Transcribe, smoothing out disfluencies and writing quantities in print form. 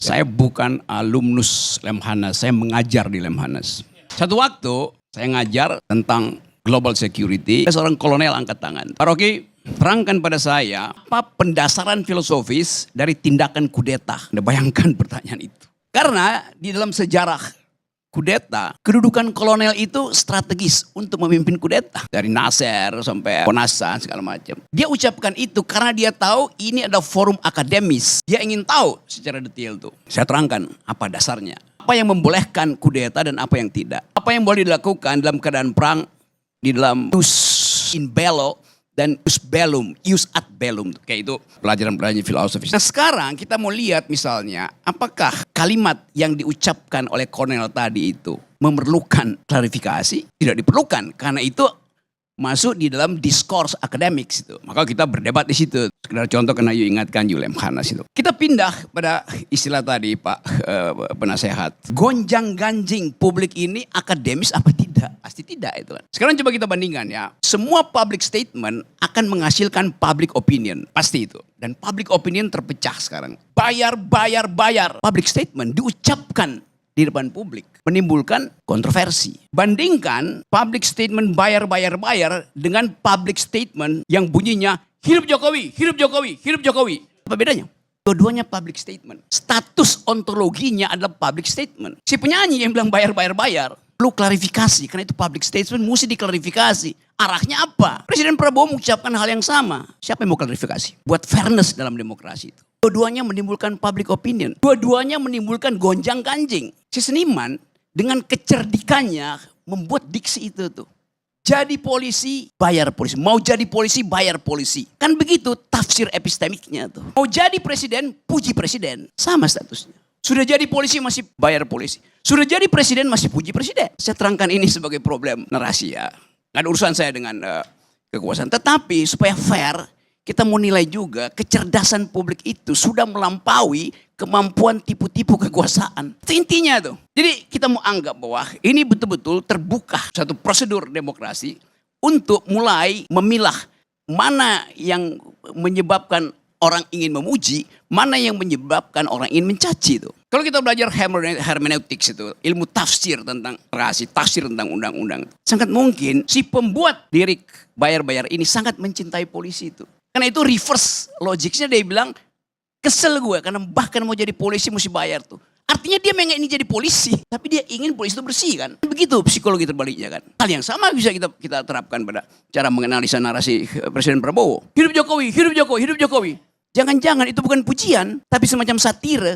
Saya bukan alumnus Lemhanas, saya mengajar di Lemhanas. Satu waktu saya ngajar tentang global security, saya seorang kolonel angkat tangan. Pak Rocky, terangkan pada saya apa pendasaran filosofis dari tindakan kudeta. Anda bayangkan pertanyaan itu. Karena di dalam sejarah kudeta, kedudukan kolonel itu strategis untuk memimpin kudeta. Dari Nasser sampai Bonassa segala macam. Dia ucapkan itu karena dia tahu ini ada forum akademis. Dia ingin tahu secara detail tuh. Saya terangkan apa dasarnya. Apa yang membolehkan kudeta dan apa yang tidak. Apa yang boleh dilakukan dalam keadaan perang, di dalam jus in bello dan jus bellum, jus ad bellum. Kayak itu pelajaran-pelajaran filosofis. Nah sekarang kita mau lihat misalnya apakah kalimat yang diucapkan oleh kolonel tadi itu memerlukan klarifikasi? Tidak diperlukan karena itu masuk di dalam diskurs akademik itu. Maka kita berdebat di situ. Sekedar contoh karena you ingatkan Lemhanas itu. Kita pindah pada istilah tadi Pak penasehat. Gonjang-ganjing publik ini akademis apa tidak? Pasti tidak itu kan. Sekarang coba kita bandingkan ya. Semua public statement akan menghasilkan public opinion. Pasti itu. Dan public opinion terpecah sekarang. Bayar. Public statement diucapkan di depan publik menimbulkan kontroversi. Bandingkan public statement bayar dengan public statement yang bunyinya hidup Jokowi, hidup Jokowi, hidup Jokowi. Apa bedanya? Dua-duanya public statement. Status ontologinya adalah public statement. Si penyanyi yang bilang bayar perlu klarifikasi karena itu public statement mesti diklarifikasi. Arahnya apa? Presiden Prabowo mengucapkan hal yang sama. Siapa yang mau klarifikasi? Buat fairness dalam demokrasi itu. Dua-duanya menimbulkan public opinion. Dua-duanya menimbulkan gonjang-ganjing. Si seniman dengan kecerdikannya membuat diksi itu tuh. Jadi polisi, bayar polisi. Mau jadi polisi, bayar polisi. Kan begitu tafsir epistemiknya tuh. Mau jadi presiden, puji presiden. Sama statusnya. Sudah jadi polisi masih bayar polisi. Sudah jadi presiden masih puji presiden. Saya terangkan ini sebagai problem narasi ya. Nggak ada urusan saya dengan kekuasaan. Tetapi supaya fair, kita mau nilai juga kecerdasan publik itu sudah melampaui kemampuan tipu-tipu kekuasaan. Itu intinya tuh. Jadi kita mau anggap bahwa ini betul-betul terbuka satu prosedur demokrasi untuk mulai memilah mana yang menyebabkan orang ingin memuji, mana yang menyebabkan orang ingin mencaci itu. Kalau kita belajar hermeneutics itu, ilmu tafsir tentang narasi, tafsir tentang undang-undang. Sangat mungkin si pembuat lirik bayar ini sangat mencintai polisi itu. Karena itu reverse logicnya dia bilang, kesel gue karena bahkan mau jadi polisi mesti bayar tuh. Artinya dia memang ingin jadi polisi, tapi dia ingin polisi itu bersih kan. Begitu psikologi terbaliknya kan. Hal yang sama bisa kita terapkan pada cara menganalisa narasi Presiden Prabowo. Hidup Jokowi, hidup Jokowi, hidup Jokowi. Jangan-jangan itu bukan pujian, tapi semacam satire.